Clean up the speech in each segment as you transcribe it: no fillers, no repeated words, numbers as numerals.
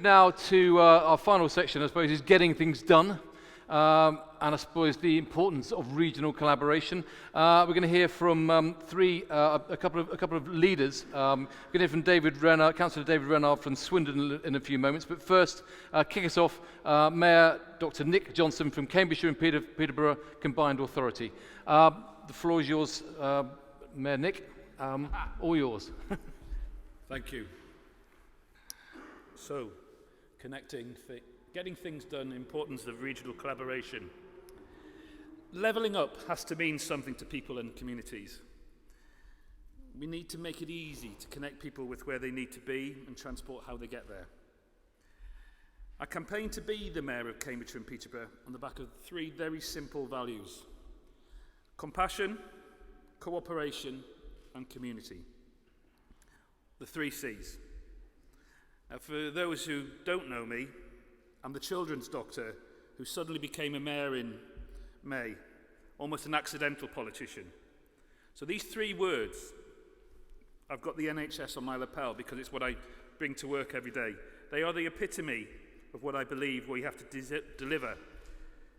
move now to our final section, I suppose, is getting things done. And I suppose the importance of regional collaboration. We're going to hear from a couple of leaders. We're going to hear from David Renard, Councillor David Renard from Swindon in a few moments. But first, kick us off, Mayor Dr Nik Johnson from Cambridgeshire and Peterborough Combined Authority. The floor is yours, Mayor Nik. All yours. Thank you. So, getting things done, importance of regional collaboration. Levelling up has to mean something to people and communities. We need to make it easy to connect people with where they need to be and transport how they get there. I campaigned to be the Mayor of Cambridgeshire and Peterborough on the back of three very simple values: compassion, cooperation and community. The 3 C's. Now, for those who don't know me, I'm the children's doctor who suddenly became a mayor in May, almost an accidental politician. So these 3 words, I've got the NHS on my lapel because it's what I bring to work every day. They are the epitome of what I believe we have to deliver.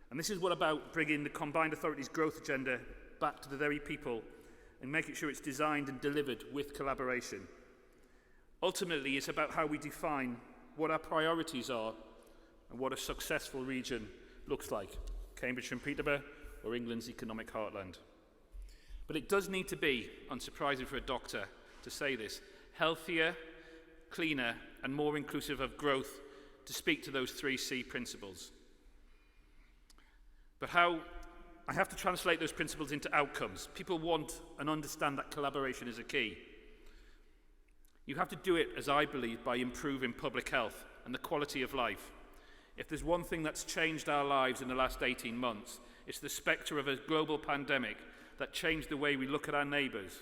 And this is what about bringing the Combined Authorities growth agenda back to the very people and making sure it's designed and delivered with collaboration. Ultimately, it's about how we define what our priorities are and what a successful region looks like, Cambridgeshire and Peterborough, or England's economic heartland. But it does need to be, unsurprising for a doctor to say this, healthier, cleaner, and more inclusive of growth to speak to those 3 C principles. But how I have to translate those principles into outcomes. People want and understand that collaboration is a key. You have to do it, as I believe, by improving public health and the quality of life. If there's one thing that's changed our lives in the last 18 months, it's the spectre of a global pandemic that changed the way we look at our neighbours,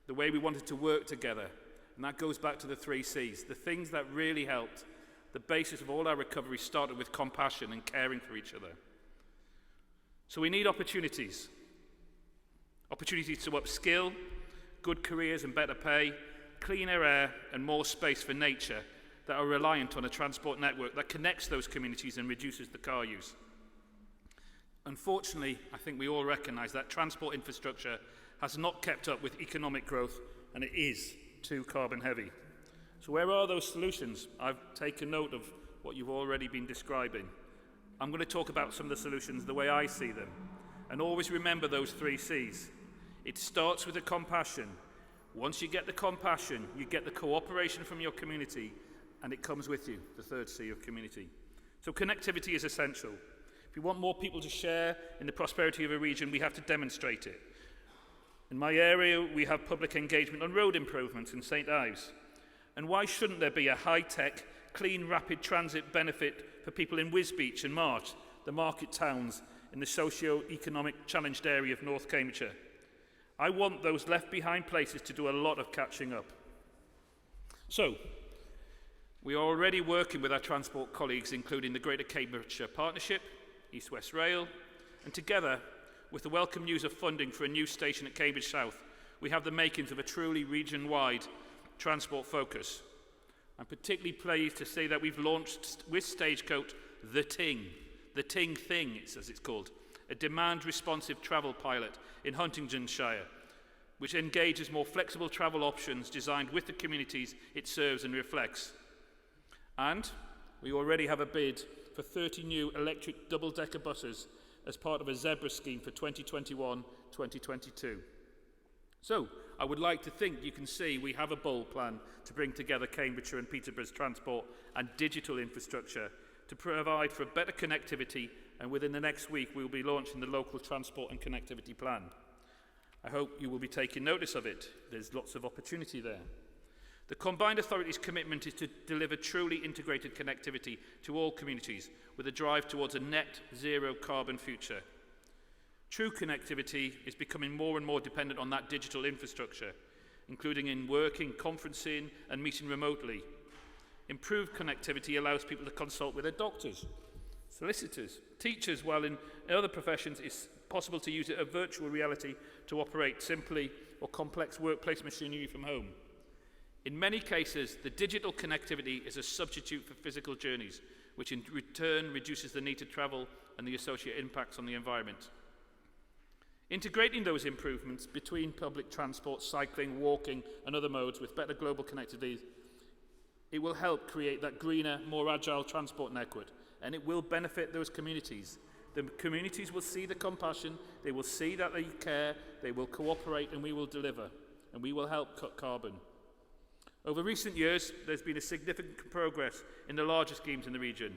the way we wanted to work together. And that goes back to the 3 C's. The things that really helped, the basis of all our recovery started with compassion and caring for each other. So we need opportunities. Opportunities to upskill, good careers and better pay, cleaner air and more space for nature that are reliant on a transport network that connects those communities and reduces the car use. Unfortunately, I think we all recognise that transport infrastructure has not kept up with economic growth and it is too carbon heavy. So where are those solutions? I've taken note of what you've already been describing. I'm going to talk about some of the solutions the way I see them. And always remember those 3 C's. It starts with the compassion. Once you get the compassion, you get the cooperation from your community, and it comes with you, the 3rd C of community. So connectivity is essential. If we want more people to share in the prosperity of a region, we have to demonstrate it. In my area, we have public engagement on road improvements in St Ives. And why shouldn't there be a high-tech, clean, rapid transit benefit for people in Wisbeach and March, the market towns in the socio-economic challenged area of North Cambridgeshire? I want those left-behind places to do a lot of catching up. So, we are already working with our transport colleagues, including the Greater Cambridgeshire Partnership, East West Rail, and together, with the welcome news of funding for a new station at Cambridge South, we have the makings of a truly region-wide transport focus. I'm particularly pleased to say that we've launched with Stagecoach the Thing Thing, as it's called, a demand-responsive travel pilot in Huntingdonshire, which engages more flexible travel options designed with the communities it serves and reflects. And we already have a bid for 30 new electric double-decker buses as part of a Zebra scheme for 2021-2022. So, I would like to think you can see we have a bold plan to bring together Cambridgeshire and Peterborough's transport and digital infrastructure to provide for better connectivity, and within the next week we will be launching the local transport and connectivity plan. I hope you will be taking notice of it. There's lots of opportunity there. The Combined Authorities' commitment is to deliver truly integrated connectivity to all communities with a drive towards a net zero carbon future. True connectivity is becoming more and more dependent on that digital infrastructure, including in working, conferencing and meeting remotely. Improved connectivity allows people to consult with their doctors, solicitors, teachers, while in other professions it's possible to use a virtual reality to operate simply or complex workplace machinery from home. In many cases, the digital connectivity is a substitute for physical journeys, which in return reduces the need to travel and the associated impacts on the environment. Integrating those improvements between public transport, cycling, walking and other modes with better global connectivity, it will help create that greener, more agile transport network, and it will benefit those communities. The communities will see the compassion, they will see that they care, they will cooperate, and we will deliver, and we will help cut carbon. Over recent years, there's been a significant progress in the larger schemes in the region.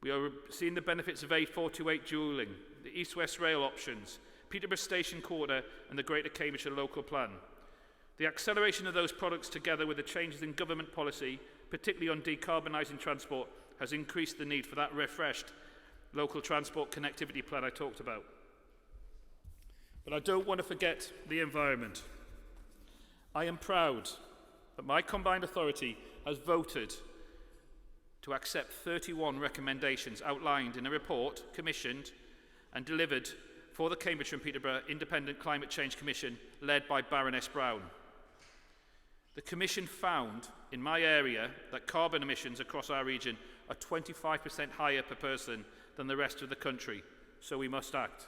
We are seeing the benefits of A428 dualling, the East-West rail options, Peterborough Station Quarter and the Greater Cambridgeshire Local Plan. The acceleration of those products together with the changes in government policy, particularly on decarbonising transport, has increased the need for that refreshed local transport connectivity plan I talked about. But I don't want to forget the environment. I am proud that my combined authority has voted to accept 31 recommendations outlined in a report commissioned and delivered for the Cambridgeshire and Peterborough Independent Climate Change Commission led by Baroness Brown. The Commission found in my area that carbon emissions across our region are 25% higher per person than the rest of the country, so we must act.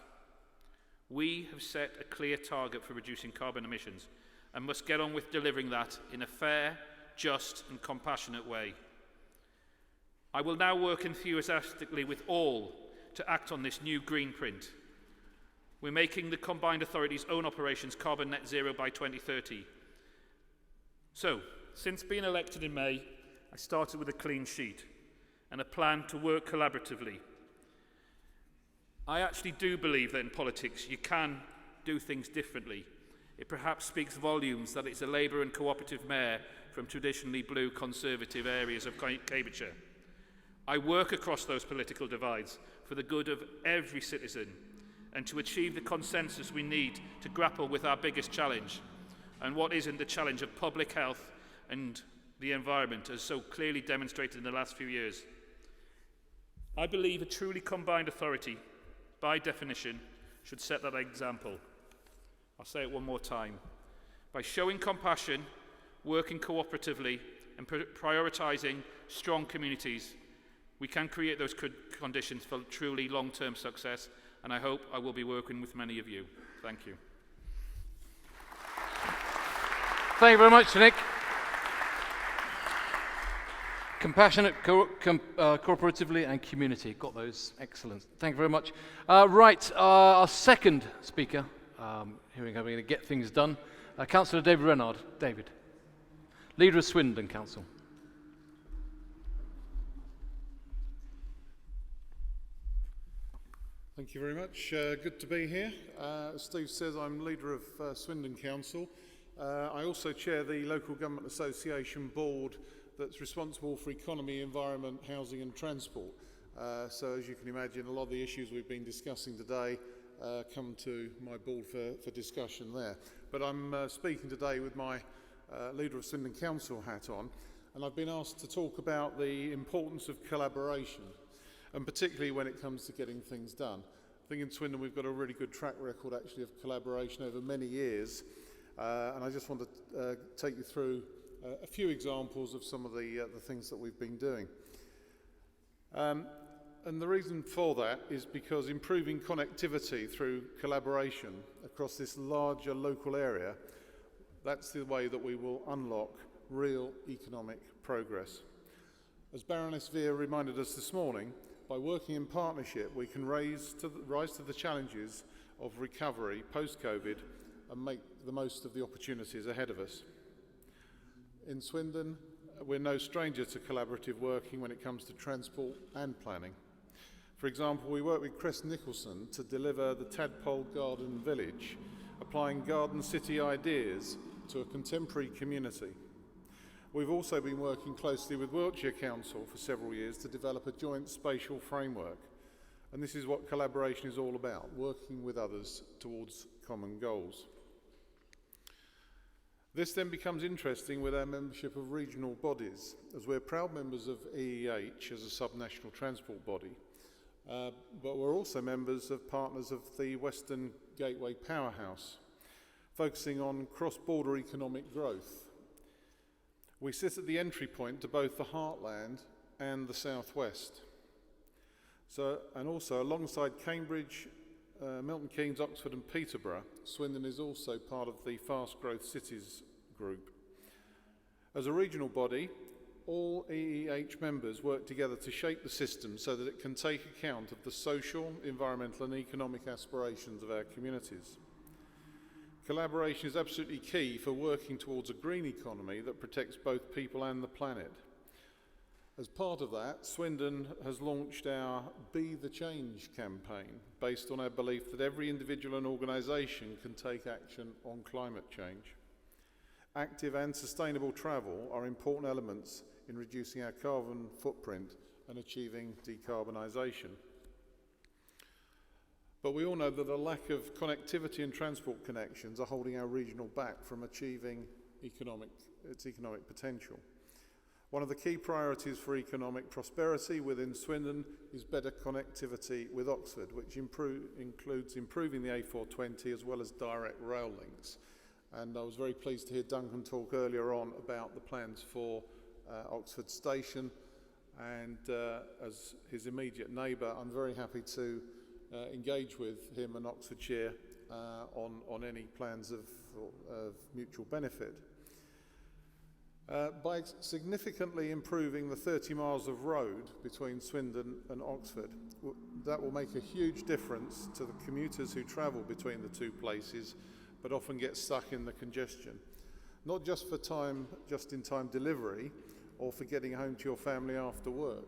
We have set a clear target for reducing carbon emissions and must get on with delivering that in a fair, just and compassionate way. I will now work enthusiastically with all to act on this new green print. We're making the combined authority's own operations carbon net zero by 2030. So, since being elected in May, I started with a clean sheet and a plan to work collaboratively. I actually do believe that in politics you can do things differently. It perhaps speaks volumes that it's a Labour and cooperative mayor from traditionally blue Conservative areas of Cambridgeshire. I work across those political divides for the good of every citizen and to achieve the consensus we need to grapple with our biggest challenge, and what isn't the challenge of public health and the environment, as so clearly demonstrated in the last few years. I believe a truly combined authority, by definition, should set that example. I'll say it one more time. By showing compassion, working cooperatively, and prioritising strong communities, we can create those conditions for truly long-term success, and I hope I will be working with many of you. Thank you. Thank you very much, Nick. Compassionate, cooperatively and community. Got those. Excellent. Thank you very much. Right, our second speaker, here we go, we're going to get things done. Cllr David Renard. David. Leader of Swindon Council. Thank you very much. Good to be here. As Steve says, I'm leader of Swindon Council. I also chair the Local Government Association board that's responsible for economy, environment, housing and transport. So as you can imagine, a lot of the issues we've been discussing today come to my board for discussion there. But I'm speaking today with my leader of Swindon Council hat on, and I've been asked to talk about the importance of collaboration, and particularly when it comes to getting things done. I think in Swindon we've got a really good track record actually of collaboration over many years, and I just want to take you through a few examples of some of the things that we've been doing. And the reason for that is because improving connectivity through collaboration across this larger local area, that's the way that we will unlock real economic progress. As Baroness Veer reminded us this morning, by working in partnership, we can rise to the challenges of recovery post-COVID and make the most of the opportunities ahead of us. In Swindon, we're no stranger to collaborative working when it comes to transport and planning. For example, we work with Crest Nicholson to deliver the Tadpole Garden Village, applying garden city ideas to a contemporary community. We've also been working closely with Wiltshire Council for several years to develop a joint spatial framework. And this is what collaboration is all about, working with others towards common goals. This then becomes interesting with our membership of regional bodies, as we're proud members of EEH as a sub-national transport body, but we're also members of partners of the Western Gateway Powerhouse, focusing on cross-border economic growth. We sit at the entry point to both the Heartland and the Southwest. And also alongside Cambridge, Milton Keynes, Oxford and Peterborough, Swindon is also part of the Fast Growth Cities group. As a regional body, all EEH members work together to shape the system so that it can take account of the social, environmental and economic aspirations of our communities. Collaboration is absolutely key for working towards a green economy that protects both people and the planet. As part of that, Swindon has launched our Be the Change campaign, based on our belief that every individual and organisation can take action on climate change. Active and sustainable travel are important elements in reducing our carbon footprint and achieving decarbonisation. But we all know that a lack of connectivity and transport connections are holding our regional back from achieving its economic potential. One of the key priorities for economic prosperity within Swindon is better connectivity with Oxford, which includes improving the A420 as well as direct rail links. And I was very pleased to hear Duncan talk earlier on about the plans for Oxford Station, and as his immediate neighbour, I'm very happy to engage with him and Oxfordshire on any plans of mutual benefit. By significantly improving the 30 miles of road between Swindon and Oxford, that will make a huge difference to the commuters who travel between the two places but often get stuck in the congestion. Not just for just-in-time delivery or for getting home to your family after work.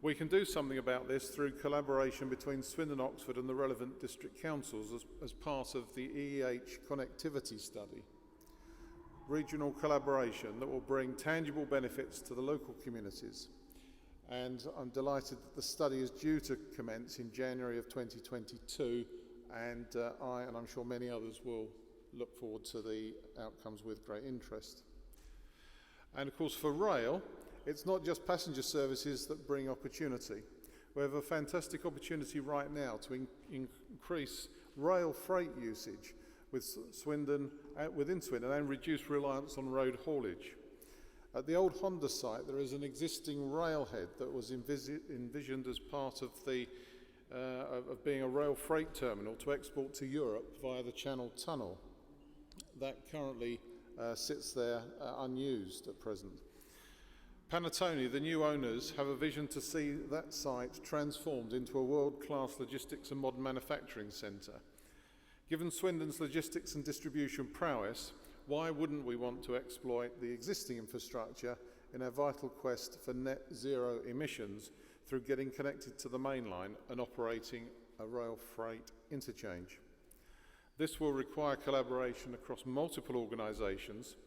We can do something about this through collaboration between Swindon, Oxford and the relevant district councils as part of the EEH connectivity study. Regional collaboration that will bring tangible benefits to the local communities. And I'm delighted that the study is due to commence in January of 2022, and I, and I'm sure many others, will look forward to the outcomes with great interest. And of course for rail, it's not just passenger services that bring opportunity. We have a fantastic opportunity right now to increase rail freight usage within Swindon and reduce reliance on road haulage. At the old Honda site, there is an existing railhead that was envisioned as part of being a rail freight terminal to export to Europe via the Channel Tunnel. That currently sits there unused at present. Panattoni, the new owners, have a vision to see that site transformed into a world-class logistics and modern manufacturing centre. Given Swindon's logistics and distribution prowess, why wouldn't we want to exploit the existing infrastructure in our vital quest for net zero emissions through getting connected to the main line and operating a rail freight interchange? This will require collaboration across multiple organisations,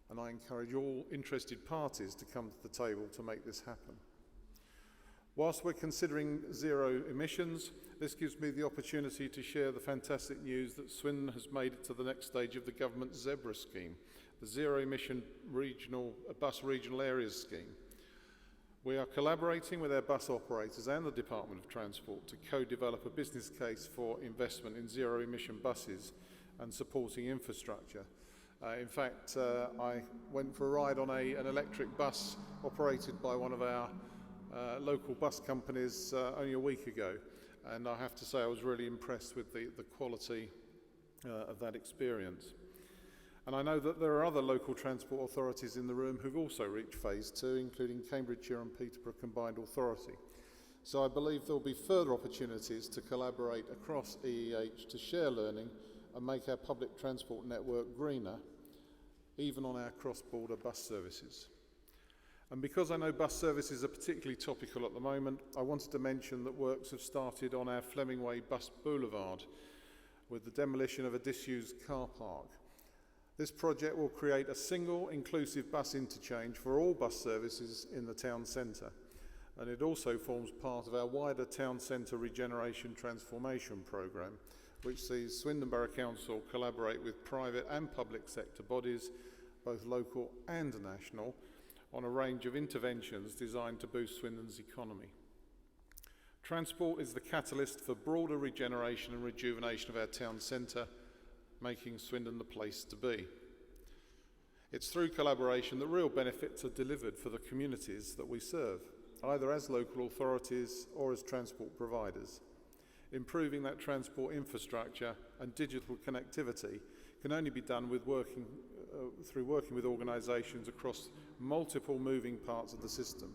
and I encourage all interested parties to come to the table to make this happen. Whilst we're considering zero emissions, this gives me the opportunity to share the fantastic news that Swindon has made it to the next stage of the government's ZEBRA scheme, the Zero Emission Bus Regional Areas scheme. We are collaborating with our bus operators and the Department of Transport to co-develop a business case for investment in zero emission buses and supporting infrastructure. In fact, I went for a ride on an electric bus operated by one of our local bus companies only a week ago, and I have to say I was really impressed with the quality of that experience. And I know that there are other local transport authorities in the room who've also reached phase 2, including Cambridgeshire and Peterborough Combined Authority. So I believe there will be further opportunities to collaborate across EEH to share learning and make our public transport network greener, even on our cross-border bus services. And because I know bus services are particularly topical at the moment, I wanted to mention that works have started on our Fleming Way Bus Boulevard with the demolition of a disused car park. This project will create a single inclusive bus interchange for all bus services in the town centre, and it also forms part of our wider town centre regeneration transformation programme, which sees Swindon Borough Council collaborate with private and public sector bodies, both local and national, on a range of interventions designed to boost Swindon's economy. Transport is the catalyst for broader regeneration and rejuvenation of our town centre, making Swindon the place to be. It's through collaboration that real benefits are delivered for the communities that we serve, either as local authorities or as transport providers. Improving that transport infrastructure and digital connectivity can only be done with through working with organisations across multiple moving parts of the system,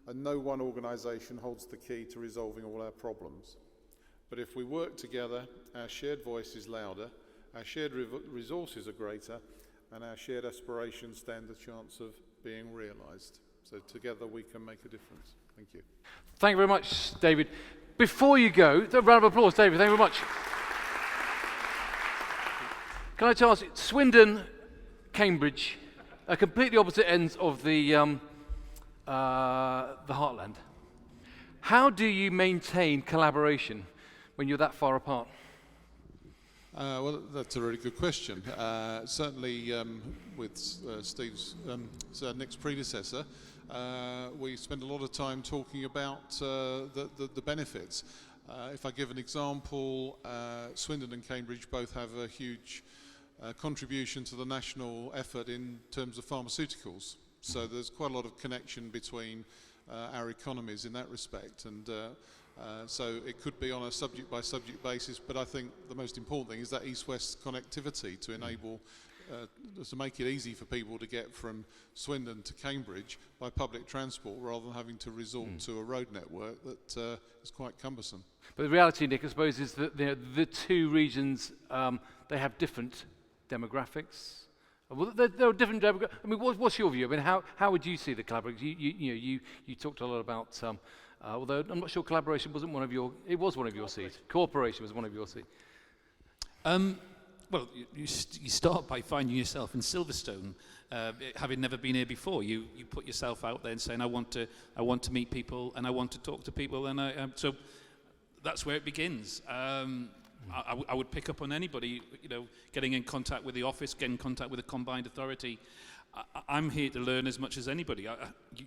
and no one organisation holds the key to resolving all our problems. But if we work together, our shared voice is louder, our shared resources are greater, and our shared aspirations stand a chance of being realised. So together we can make a difference. Thank you. Thank you very much, David. Before you go, a round of applause, David. Thank you very much. Can I just ask, Swindon, Cambridge, are completely opposite ends of the heartland. How do you maintain collaboration when you're that far apart? Well, that's a really good question. Certainly, with Nick's predecessor, we spent a lot of time talking about the benefits. If I give an example, Swindon and Cambridge both have a huge contribution to the national effort in terms of pharmaceuticals. So there's quite a lot of connection between our economies in that respect. And so it could be on a subject-by-subject basis, but I think the most important thing is that east-west connectivity to enable, to make it easy for people to get from Swindon to Cambridge by public transport rather than having to resort to a road network that is quite cumbersome. But the reality, Nick, I suppose, is that the two regions, they have different demographics. Well, there are different demographics. I mean, what's your view? I mean, how would you see the collaboration? You talked a lot about, although I'm not sure collaboration wasn't one of your, it was one of your seats. Cooperation was one of your seats. Well, you start by finding yourself in Silverstone, having never been here before. You put yourself out there and saying, I want to meet people and I want to talk to people, and so that's where it begins. I would pick up on anybody, getting in contact with the office, getting in contact with a combined authority. I'm here to learn as much as anybody.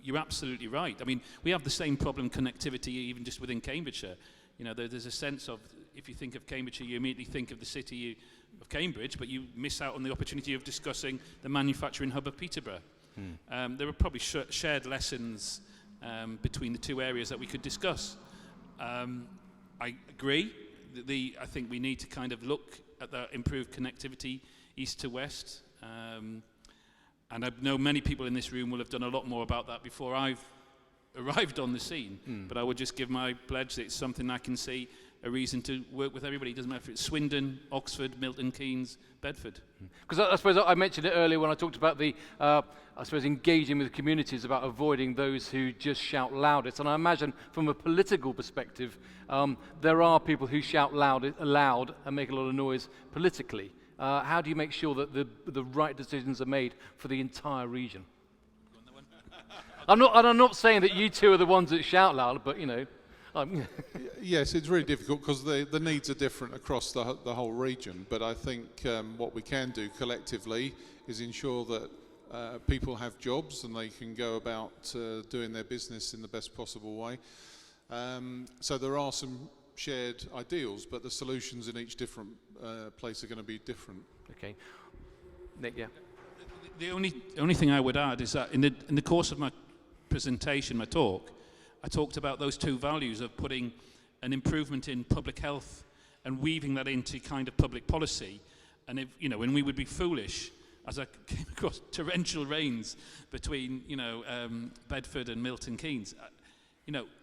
You're absolutely right. I mean, we have the same problem connectivity even just within Cambridgeshire. There's a sense of, if you think of Cambridgeshire, you immediately think of the city of Cambridge, but you miss out on the opportunity of discussing the manufacturing hub of Peterborough. There are probably shared lessons between the two areas that we could discuss. I agree. I think we need to kind of look at the improved connectivity east to west. And I know many people in this room will have done a lot more about that before I've arrived on the scene. But I would just give my pledge that it's something I can see a reason to work with everybody. It doesn't matter if it's Swindon, Oxford, Milton Keynes, Bedford. Because I suppose I mentioned it earlier when I talked about the, engaging with communities, about avoiding those who just shout loudest. And I imagine from a political perspective, there are people who shout loud and make a lot of noise politically. How do you make sure that the right decisions are made for the entire region? I'm not saying that you two are the ones that shout loud, but Yes, it's really difficult because the needs are different across the whole region. But I think what we can do collectively is ensure that people have jobs and they can go about doing their business in the best possible way. So there are some shared ideals, but the solutions in each different place are going to be different. Okay, Nick, yeah. The only thing I would add is that in the course of my presentation, my talk, I talked about those two values of putting an improvement in public health and weaving that into kind of public policy. And when we would be foolish, as I came across torrential rains between Bedford and Milton Keynes,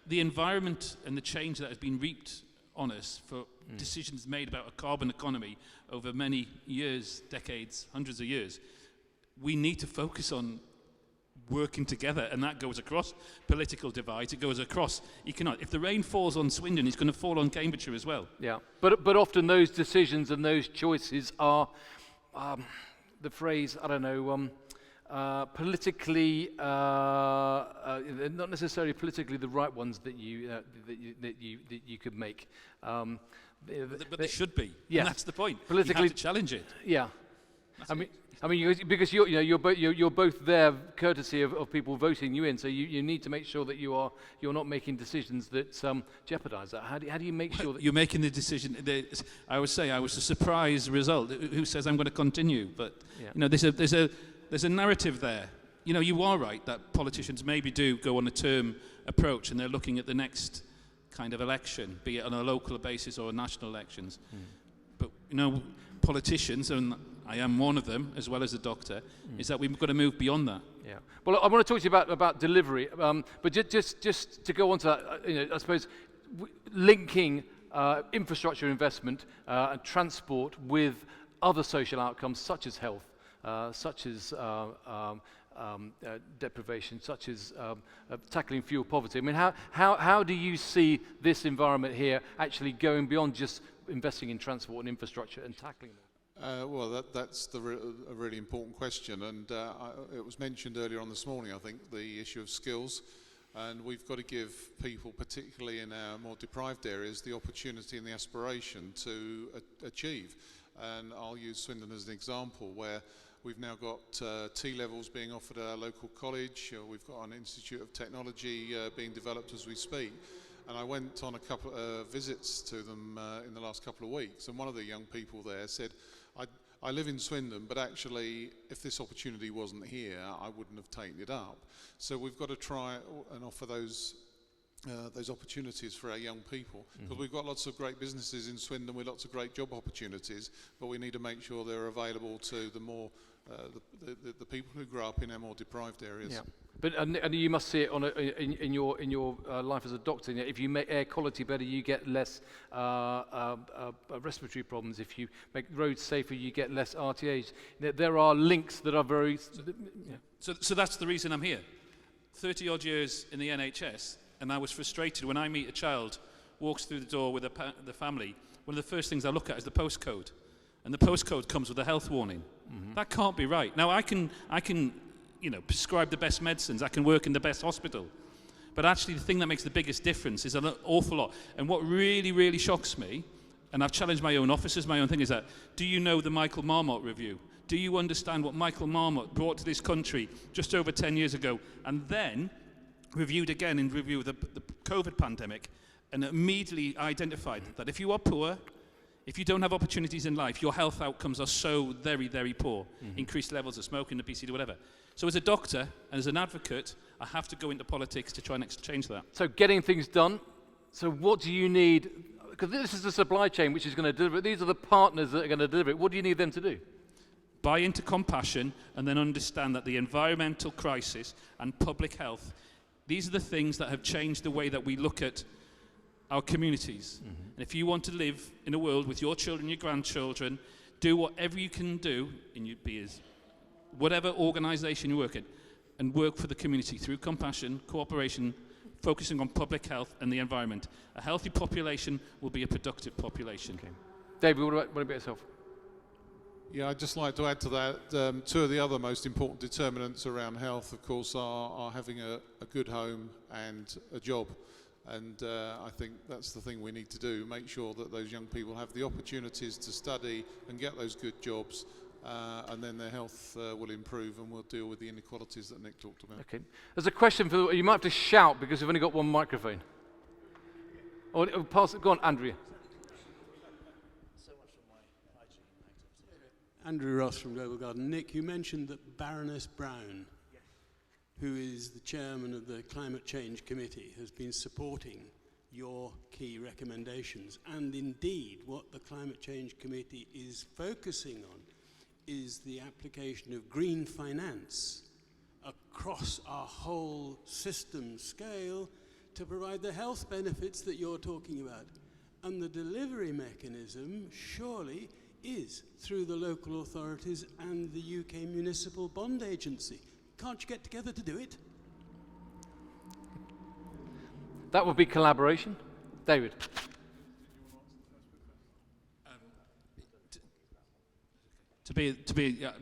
the environment and the change that has been reaped on us for decisions made about a carbon economy over many years, decades, hundreds of years, we need to focus on working together, and that goes across political divides, it goes across economic. If the rain falls on Swindon, it's going to fall on Cambridgeshire as well. Yeah, but often those decisions and those choices are, the phrase, politically, not necessarily politically the right ones that you could make. But they should be. Yeah, and that's the point. Politically, you have to challenge it. Yeah. Because you're both there courtesy of people voting you in, so you need to make sure that you're not making decisions that jeopardize that. How do you make sure that you're making the decision? I would say I was a surprise result. Who says I'm going to continue? But there's there's a narrative there. You know, you are right that politicians maybe do go on a term approach and they're looking at the next kind of election, be it on a local basis or national elections. But, you know, politicians, and I am one of them, as well as a doctor, is that we've got to move beyond that. Yeah. Well, I want to talk to you about delivery, but just to go on to that, you know, I suppose linking infrastructure investment and transport with other social outcomes such as health, such as deprivation, such as tackling fuel poverty. I mean, how do you see this environment here actually going beyond just investing in transport and infrastructure and tackling them? Well, that's a really important question, and it was mentioned earlier on this morning, I think, the issue of skills. And we've got to give people, particularly in our more deprived areas, the opportunity and the aspiration to achieve. And I'll use Swindon as an example, where we've now got T-levels being offered at our local college. We've got an Institute of Technology being developed as we speak. And I went on a couple of visits to them in the last couple of weeks, and one of the young people there said, I live in Swindon, but actually, if this opportunity wasn't here, I wouldn't have taken it up. So we've got to try and offer those opportunities for our young people, because we've got lots of great businesses in Swindon with lots of great job opportunities, but we need to make sure they're available to the more the people who grow up in our more deprived areas. Yeah. But and you must see it on in your life as a doctor. You know, if you make air quality better, you get less respiratory problems. If you make roads safer, you get less RTAs. There are links that are very. Yeah. So that's the reason I'm here. 30 odd years in the NHS, and I was frustrated when I meet a child walks through the door with the family. One of the first things I look at is the postcode, and the postcode comes with a health warning. That can't be right. Now I can you know, prescribe the best medicines, I can work in the best hospital. But actually the thing that makes the biggest difference is an awful lot. And what really, really shocks me, and I've challenged my own officers, my own thing, is that, do you know the Michael Marmot review? Do you understand what Michael Marmot brought to this country just over 10 years ago, and then reviewed again in review of the COVID pandemic, and immediately identified that if you are poor, if you don't have opportunities in life, your health outcomes are so very, very poor. Increased levels of smoking, obesity, whatever. So as a doctor and as an advocate, I have to go into politics to try and change that. So getting things done. So what do you need? Because this is the supply chain which is going to deliver it. These are the partners that are going to deliver it. What do you need them to do? Buy into compassion and then understand that the environmental crisis and public health, these are the things that have changed the way that we look at our communities. And if you want to live in a world with your children, your grandchildren, do whatever you can do in your beers, whatever organisation you work in, and work for the community through compassion, cooperation, focusing on public health and the environment. A healthy population will be a productive population. Okay. David, what about yourself? Yeah, I'd just like to add to that, two of the other most important determinants around health, of course, are having a good home and a job. And I think that's the thing we need to do, make sure that those young people have the opportunities to study and get those good jobs, and then their health will improve, and we'll deal with the inequalities that Nick talked about. Okay. There's a question for you. Might have to shout because we've only got one microphone. Or pass it. Go on, Andrea. Andrew Ross from Global Garden. Nick, you mentioned that Baroness Brown, who is the chairman of the Climate Change Committee, has been supporting your key recommendations. And indeed, what the Climate Change Committee is focusing on is the application of green finance across our whole system scale to provide the health benefits that you're talking about. And the delivery mechanism surely is through the local authorities and the UK Municipal Bond Agency. Can't you get together to do it? That would be collaboration. David.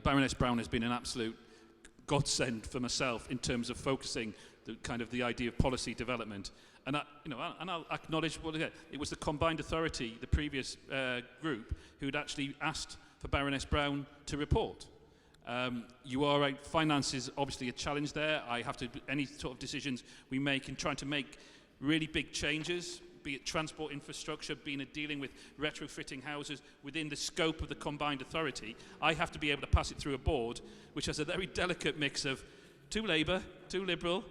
Baroness Brown has been an absolute godsend for myself in terms of focusing the idea of policy development. And I'll acknowledge it was the combined authority, the previous group, who'd actually asked for Baroness Brown to report. You are right, finance is obviously a challenge there. Any sort of decisions we make in trying to make really big changes, be it transport infrastructure, dealing with retrofitting houses within the scope of the combined authority, I have to be able to pass it through a board which has a very delicate mix of 2 Labour, 2 Liberal,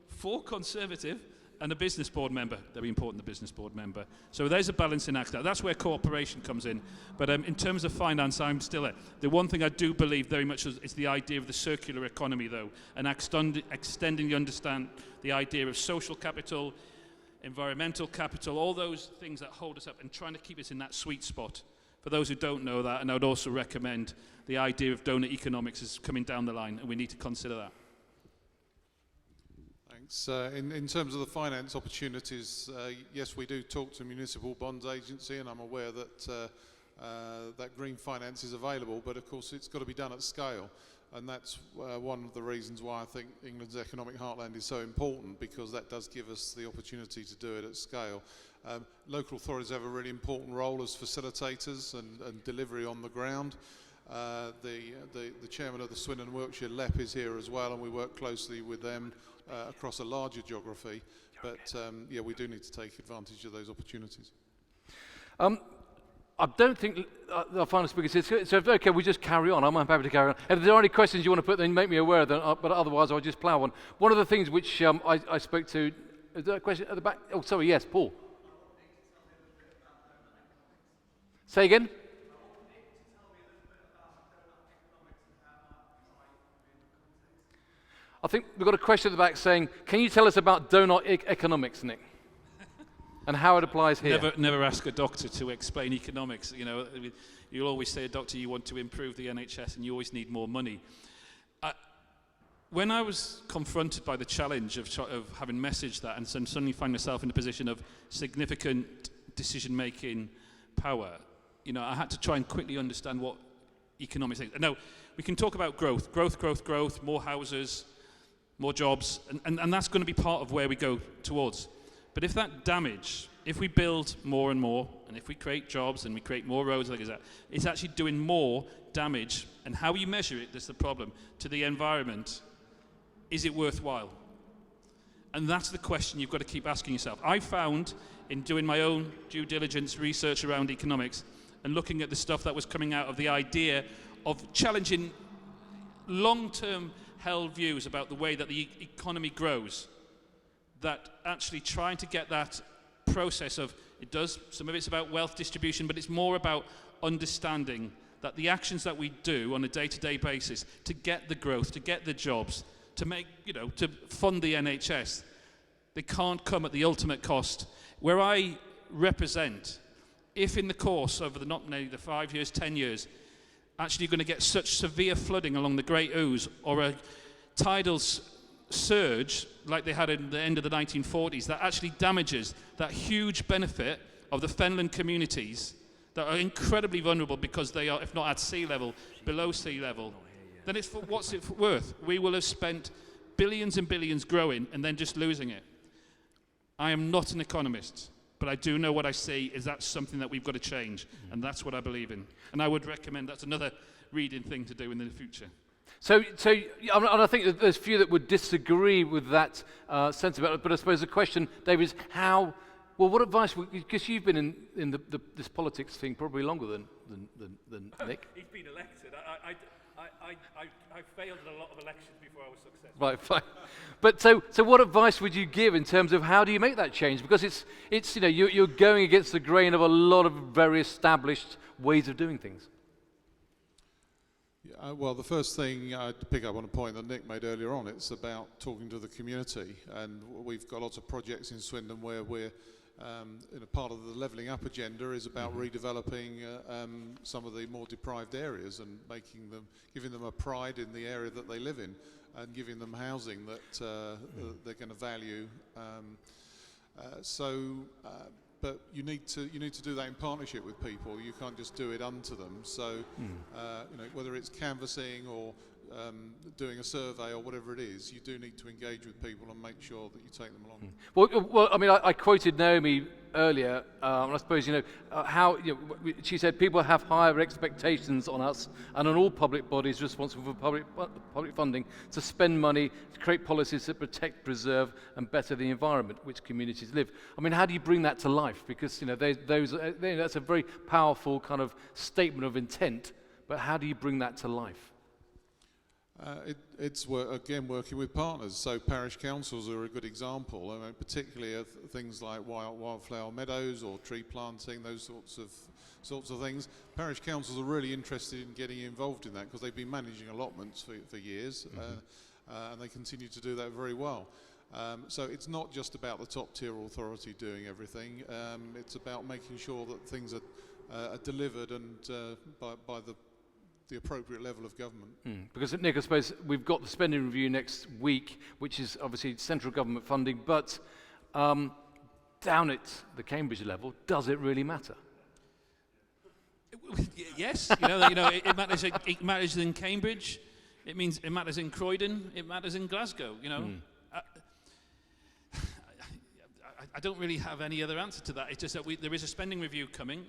4 Conservative, and a business board member. Very important, the business board member. So there's a balancing act. That's where cooperation comes in. But in terms of finance, I'm still there. The one thing I do believe very much is the idea of the circular economy, though, and extending the idea of social capital, environmental capital, all those things that hold us up, and trying to keep us in that sweet spot. For those who don't know that, and I would also recommend the idea of donor economics is coming down the line, and we need to consider that. Thanks. In terms of the finance opportunities, yes, we do talk to Municipal Bonds Agency, and I'm aware that that green finance is available, but of course it's got to be done at scale. And that's one of the reasons why I think England's economic heartland is so important, because that does give us the opportunity to do it at scale. Local authorities have a really important role as facilitators and delivery on the ground. The chairman of the Swindon and Wiltshire LEP is here as well, and we work closely with them across a larger geography. But yeah, we do need to take advantage of those opportunities. I don't think our final speaker says, so if okay, we just carry on. I'm happy to carry on. If there are any questions you want to put, then make me aware of them, but otherwise I'll just plough on. One of the things which I spoke to, is there a question at the back? Oh, sorry, yes, Paul. Say again? I think we've got a question at the back saying, can you tell us about donut economics, Nick? And how it applies here. Never ask a doctor to explain economics. You know, you'll always say, a doctor, you want to improve the NHS and you always need more money. When I was confronted by the challenge of having messaged that and suddenly find myself in a position of significant decision-making power, you know, I had to try and quickly understand what economics is. Now, we can talk about growth, more houses, more jobs, and that's going to be part of where we go towards. But if that damage, if we build more and more, and if we create jobs and we create more roads like that, it's actually doing more damage, and how you measure it, that's the problem, to the environment, is it worthwhile? And that's the question you've got to keep asking yourself. I found, in doing my own due diligence research around economics, and looking at the stuff that was coming out of the idea of challenging long-term held views about the way that the economy grows, that actually trying to get that process of, some of it's about wealth distribution, but it's more about understanding that the actions that we do on a day-to-day basis to get the growth, to get the jobs, to make, you know, to fund the NHS, they can't come at the ultimate cost. Where I represent, if in the course over the 5 years, 10 years, actually you're going to get such severe flooding along the Great Ouse, or a tidal surge like they had in the end of the 1940s, that actually damages that huge benefit of the fenland communities that are incredibly vulnerable because they are, if not at sea level, below sea level, then it's for what's it worth? We will have spent billions and billions growing and then just losing it. I am not an economist, but I do know what I see is that's something that we've got to change, and that's what I believe in. And I would recommend that's another reading thing to do in the future. So, and I think that there's few that would disagree with that sense about it, but I suppose the question, David, is how, well, what advice, because you've been in this politics thing probably longer than Nick. He's been elected. I failed in a lot of elections before I was successful. Right, fine. But so what advice would you give in terms of how do you make that change? Because it's you know, you're going against the grain of a lot of very established ways of doing things. Well, the first thing I'd pick up on a point that Nick made earlier on, it's about talking to the community, and we've got lots of projects in Swindon where we're in a part of the levelling up agenda is about redeveloping some of the more deprived areas and giving them a pride in the area that they live in, and giving them housing that they're going to value. But you need to do that in partnership with people. You can't just do it unto them. So, you know, whether it's canvassing or doing a survey or whatever it is, you do need to engage with people and make sure that you take them along. Well, I mean, I quoted Naomi earlier, and I suppose, how, she said people have higher expectations on us and on all public bodies responsible for public funding to spend money to create policies that protect, preserve and better the environment which communities live. I mean, how do you bring that to life? Because, that's a very powerful kind of statement of intent, but how do you bring that to life? It's again working with partners. So parish councils are a good example. I mean, particularly of things like wildflower meadows or tree planting, those sorts of things. Parish councils are really interested in getting involved in that because they've been managing allotments for years, and they continue to do that very well. So it's not just about the top tier authority doing everything. It's about making sure that things are delivered and by the appropriate level of government. Because, Nick, I suppose we've got the spending review next week, which is obviously central government funding, but down at the Cambridge level, does it really matter? Yes, it matters. It matters in Cambridge. It means it matters in Croydon. It matters in Glasgow. I don't really have any other answer to that. It's just that there is a spending review coming.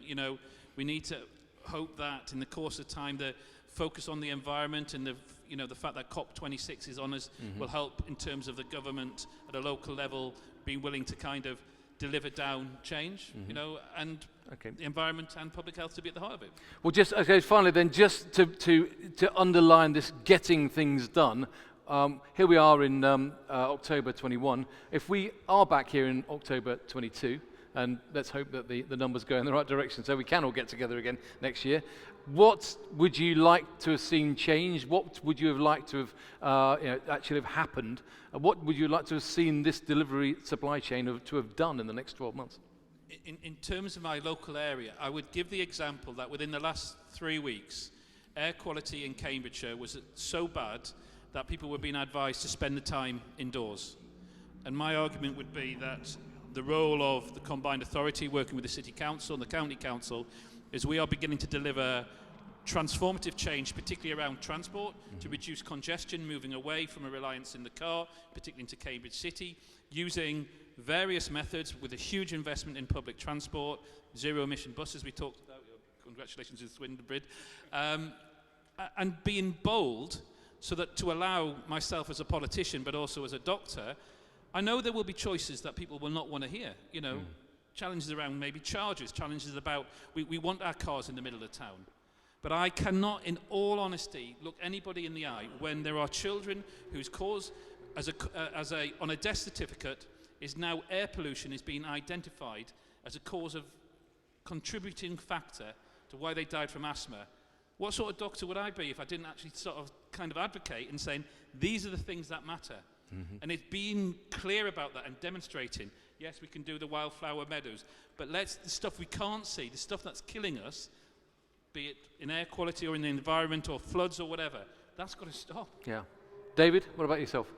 We need to hope that in the course of time the focus on the environment and the fact that COP26 is on us will help in terms of the government at a local level being willing to kind of deliver down change, and the environment and public health to be at the heart of it. Well, just finally then, just to underline this getting things done, here we are in October 21. If we are back here in October 22, and let's hope that the numbers go in the right direction so we can all get together again next year, what would you like to have seen change? What would you have liked to have actually have happened? What would you like to have seen this delivery supply chain to have done in the next 12 months? In terms of my local area, I would give the example that within the last 3 weeks, air quality in Cambridgeshire was so bad that people were being advised to spend the time indoors. And my argument would be that the role of the combined authority working with the City Council and the County Council is we are beginning to deliver transformative change, particularly around transport, to reduce congestion, moving away from a reliance in the car, particularly into Cambridge City, using various methods with a huge investment in public transport, zero-emission buses we talked about, congratulations to the Swindon Bridge, and being bold so that to allow myself as a politician but also as a doctor, I know there will be choices that people will not want to hear, challenges around maybe charges, challenges about we want our cars in the middle of town. But I cannot, in all honesty, look anybody in the eye when there are children whose cause on a death certificate is now air pollution is being identified as a cause of contributing factor to why they died from asthma. What sort of doctor would I be if I didn't actually sort of kind of advocate and saying, these are the things that matter? And it's being clear about that and demonstrating, yes, we can do the wildflower meadows, but the stuff we can't see, the stuff that's killing us, be it in air quality or in the environment or floods or whatever, that's got to stop. Yeah. David, what about yourself?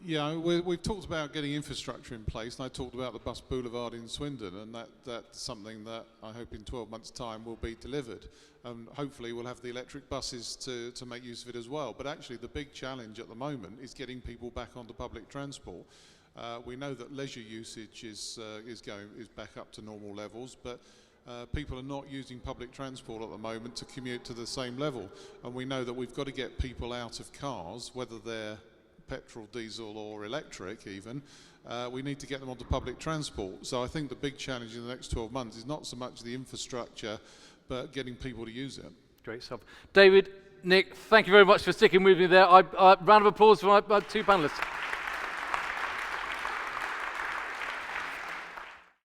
Yeah, we've talked about getting infrastructure in place, and I talked about the bus boulevard in Swindon, and that's something that I hope in 12 months' time will be delivered. Hopefully we'll have the electric buses to make use of it as well. But actually the big challenge at the moment is getting people back onto public transport. We know that leisure usage is back up to normal levels, but people are not using public transport at the moment to commute to the same level. And we know that we've got to get people out of cars, whether they're petrol, diesel or electric even, we need to get them onto public transport. So I think the big challenge in the next 12 months is not so much the infrastructure, but getting people to use it. Great stuff. David, Nick, thank you very much for sticking with me there. Round of applause for my two panellists.